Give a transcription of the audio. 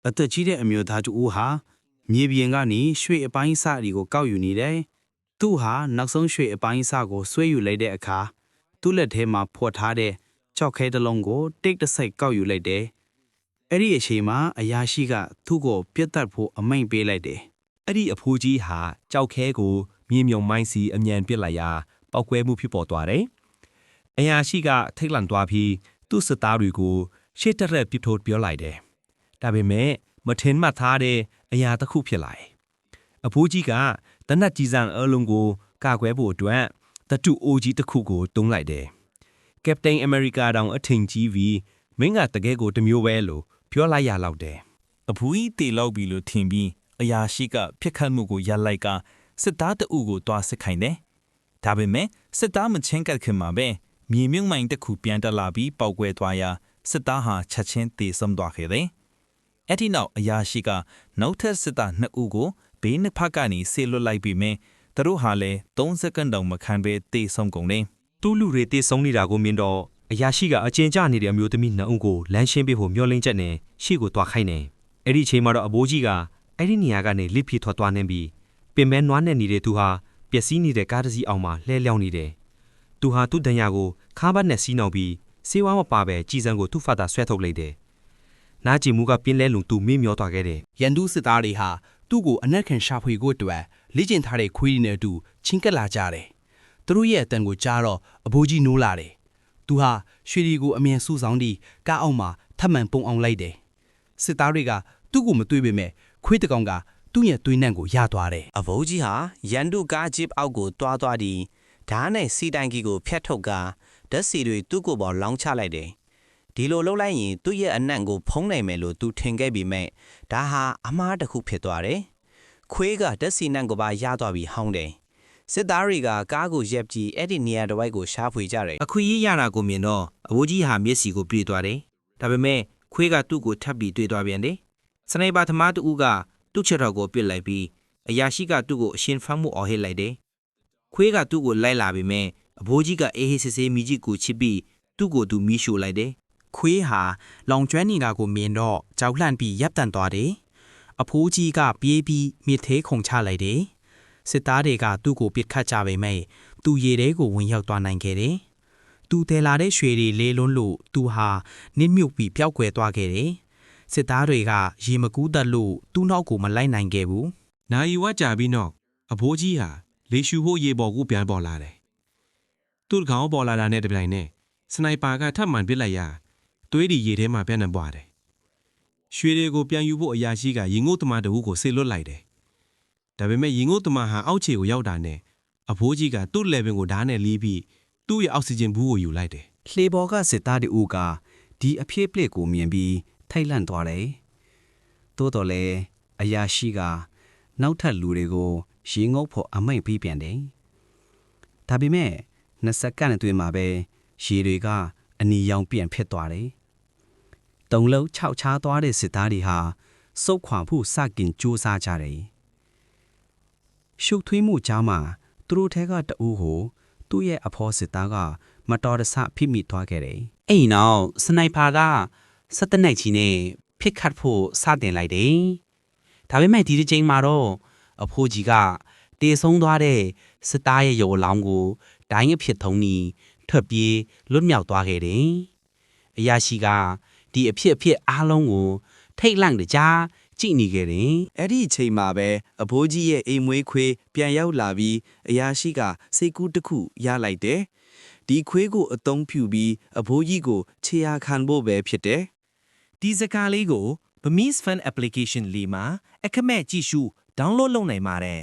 အသက်ကြီးတဲ့အမျိုးသားတူဦးဟာမြေပြင်ကနေရွှေအပိုင်းအစတွေကိုကောက်ယူနေတယ်။သူဟာနောက်ဆုံးရွှေအပိုင်းအစကိုဆွဲယူလိုက်တဲ့အခါသူ့လက်ထဲမှာဖွက်ထားတဲ့ကြောက်ခဲတစ်လုံးကိုတိတ်တဆိတ်ကောက်ယူလိုက်တယ်။အဲ့ဒီအချိန်မှာအရာရှိကသူ့ကိုပြတ်တက်ဖို့အမိန့်ပေးလိုက်တယ်။ အဲ့ဒီအဖိုးကြီးဟာကြောက်ခဲကိုမြေမြုံမိုင်းစီအမြန်ပစ်လိုက်ရာပောက်ကွဲမှုဖြစ်ပေါ်သွားတယ်။အရာရှိကထိတ်လန့်သွားပြီးသူ့စစ်သားတွေကိုရှေ့တက်ရက်ပြစ်ထုတ်ပြောလိုက်တယ်။ဒါပေမဲ့မထင်မှတ်ထားတဲ့အရာတစ်ခုဖြစ်လာတယ်။အဖိုးကြီးကတနတ်ကြီးစံအလုံးကိုကာကွယ်ဖို့အတွက်တတူအိုကြီးတစ်ခုကိုတုံးလိုက်တယ်။ကပတိန်အမေရိကတောင်အထင်ကြီးပြီးမင်းကတကယ်ကိုတမျိုးပဲလို့ပြောလိုက်ရလောက်တယ်။ အဖူကြီးတေလောက်ပြီလို့ထင်ပြီးအရာရှိကပြစ်ခတ်မှုကိုရပ်လိုက်ကစစ်သားတအုပ်ကိုတွားစစ်ခိုင်းတယ်။ဒါပေမဲ့စစ်သားမချင်းကတ်ခင်မှာပဲမြေမြုံမိုင်းတစ်ခုပြန်တက်လာပြီးပေါက်ကွဲသွားရာစစ်သားဟာချက်ချင်းတေဆုံးသွားခဲ့တယ်။အဲ့ဒီနောက်အရာရှိကနောက်ထပ်စစ်သား2ဦးကိုဘေးနှစ်ဖက်ကနေဆေးလွတ်လိုက်ပြီးမြင်သူတို့ဟာလည်း3စက္ကန့်တောင်မခံဘဲတေဆုံးကုန်တယ်။ တူးလူတွေတေဆုံးနေတာကိုမြင်တော့အရာရှိကအကျဉ်းကျနေတဲ့အမျိုးသမီး2ဦးကိုလမ်းရှင်းပေးဖို့မျှော်လင့်ချက်နဲ့ရှေ့ကိုတွားခိုင်းတယ်။အဲ့ဒီအချိန်မှာတော့အဘိုးကြီးကအဲ့ဒီနေရာကနေလိဖိထွက်သွားနေပြီးပင်မဲနွားနဲ့နေတဲ့သူဟာပျက်စီးနေတဲ့ကားတစ်စီးအောင်မှာလှဲလျောင်းနေတယ်။သူဟာသူ့တန်ရာကိုခါးပတ်နဲ့စီးနှောင်ပြီးစေဝါမပါပဲကြည်စံကိုသူ့ဖတ်တာဆွဲထုတ်လိုက်တယ်။နားကြည့်မှုကပြင်းလဲလုံသူမေ့မျောသွားခဲ့တယ် ရန်သူစစ်သားတွေဟာသူ့ကိုအနက်ခံရှာဖွေဖို့အတွက်လေ့ကျင့်ထားတဲ့ခွေးတွေနဲ့အတူချင်းကပ်လာကြတယ်။သူတို့ရဲ့အတန်ကိုကြားတော့အဘိုးကြီးနိုးလာတယ်။သူဟာရွှေတွေကိုအမြန်စုဆောင်ပြီးကားအောက်မှာထပ်မံပုံအောင်လိုက်တယ်။စစ်သားတွေကသူ့ကိုမတွေ့ပေမဲ့ခွေးတကောင်ကသူ့ရဲ့သွေးနံ့ကိုရသွားတယ် အဘိုးကြီးဟာရန်သူကားဂျစ်အောက်ကိုတွားသွားပြီးဓာတ်နဲ့စီတိုင်ကြီးကိုဖျက်ထုတ်ကာဓာတ်စီတွေသူ့ကိုယ်ပေါ်လောင်းချလိုက်တယ်။ဒီလိုလုပ်လိုက်ရင်သူ့ရဲ့အနံ့ကိုဖုံးနိုင်မယ်လို့သူထင်ခဲ့ပေမဲ့ဒါဟာအမှားတစ်ခုဖြစ်သွားတယ်။ခွေးကဓာတ်စီနံ့ကိုပါရသွားပြီးဟောင်းတယ်။စစ်သားတွေကကားကိုရက်ပြီးအဲ့ဒီနေရာတစ်ဝိုက်ကိုရှာဖွေကြတယ် အခွေကြီးရတာကိုမြင်တော့အဘိုးကြီးဟာမျက်စီကိုပြေးသွားတယ်။ဒါပေမဲ့ခွေးကသူ့ကိုထပ်ပြီးတွေ့သွားပြန်တယ်။စနိုက်ပါသမားတူကသူ့ချက်တော်ကိုပစ်လိုက်ပြီးအရာရှိကသူ့ကိုအရှင်ဖမ်းမှုအော်ဟစ်လိုက်တယ်။ခွေးကသူ့ကိုလိုက်လာပြီးမြင်အဘိုးကြီးကအေးဟစ်စစ်စစ်မိကြီးကိုချစ်ပြီးသူ့ကိုသူမီးရှို့လိုက်တယ်။ ခွေးဟာလောင်ကျွမ်းနေတာကိုမြင်တော့ကြောက်လန့်ပြီးရပ်တန့်သွားတယ်။အဖိုးကြီးကပြေးပြီးမြစ်သေးခုန်ချလိုက်တယ်။စစ်သားတွေကသူ့ကိုပစ်ခတ်ကြပေမဲ့သူရေထဲကိုဝင်ရောက်သွားနိုင်ခဲ့တယ်။သူတဲလာတဲ့ရွှေတွေလေးလွန်းလို့သူဟာနစ်မြုပ်ပြီးပျောက်ကွယ်သွားခဲ့တယ်။စစ်သားတွေကရေမကူးတတ်လို့သူ့နောက်ကိုမလိုက်နိုင်ခဲ့ဘူး။ နာယီဝကြာပြီးနောက်အဘိုးကြီးဟာလေရှူဖို့ရေပေါ်ကိုပြန်ပေါ်လာတယ်။သူ့ခေါင်းပေါ်လာတာနဲ့တပြိုင်နက်စနိုက်ပါကထပ်မံပစ်လိုက်ရာသွေးဒီရေထဲမှာပြန်နှံပွားတယ်။ရွှေတွေကိုပြန်ယူဖို့အရာရှိကရင်ငုတ်သမားတအုပ်ကိုဆေလွတ်လိုက်တယ်။ဒါပေမဲ့ရင်ငုတ်သမားဟာအောက်ခြေကိုရောက်တာနဲ့အဘိုးကြီးကသူ့လက်ပင်ကိုဓာတ်နဲ့လီးပြီးသူ့ရဲ့အောက်ဆီဂျင်ဘူးကိုယူလိုက်တယ် လှေပေါ်ကစစ်သားတူကဒီအဖြစ်ပလက်ကိုမြင်ပြီးထိတ်လန့်သွားတယ်။သို့တော်လည်းအရာရှိကနောက်ထပ်လူတွေကိုရေငုပ်ဖို့အမိန့်ပေးပြန်တယ်။ဒါပေမဲ့20စက္ကန့်အတွင်းမှာပဲရေတွေကအနီရောင်ပြန်ဖြစ်သွားတယ်။တုံလုံးခြောက်ချားသွားတဲ့စစ်သားတွေဟာစုပ်ခွာဖို့စတင်ကြိုးစားကြတယ်။ရှုပ်ထွေးမှုကြောင့်မှသူတို့ထဲကတအူးကိုသူ့ရဲ့အဖော်စစ်သားကမတော်တဆဖိမိသွားခဲ့တယ်။ အဲ့နောက်စနိုက်ပါကစက်တနက်ကြီးနဲ့ဖစ်ခတ်ဖို့စတင်လိုက်တယ်။ဒါပေမဲ့ဒီတစ်ချိန်မှာတော့အဖိုးကြီးကတေဆုံးသွားတဲ့စစ်သားရဲ့ရုပ်အလောင်းကိုဒိုင်းအဖြစ်ထုံးပြီးထွက်ပြေးလွတ်မြောက်သွားခဲ့တယ်။အရာရှိကဒီအဖြစ်အားလုံးကိုထိတ်လန့်တကြားကြည့်နေခဲ့တယ် အဲ့ဒီအချိန်မှာပဲအဘိုးကြီးရဲ့အိမ်မွေးခွေးပြန်ရောက်လာပြီးအရာရှိကစိတ်ကူးတစ်ခုရလိုက်တယ်။ဒီခွေးကိုအသုံးပြုပြီးအဘိုးကြီးကိုခြေရာခံဖို့ပဲဖြစ်တယ်။ ဒီစကားလေးကို Burmese Fan Application လေးမှာအခမဲ့ကြည့်ရှု download လုပ်နိုင်ပါတယ်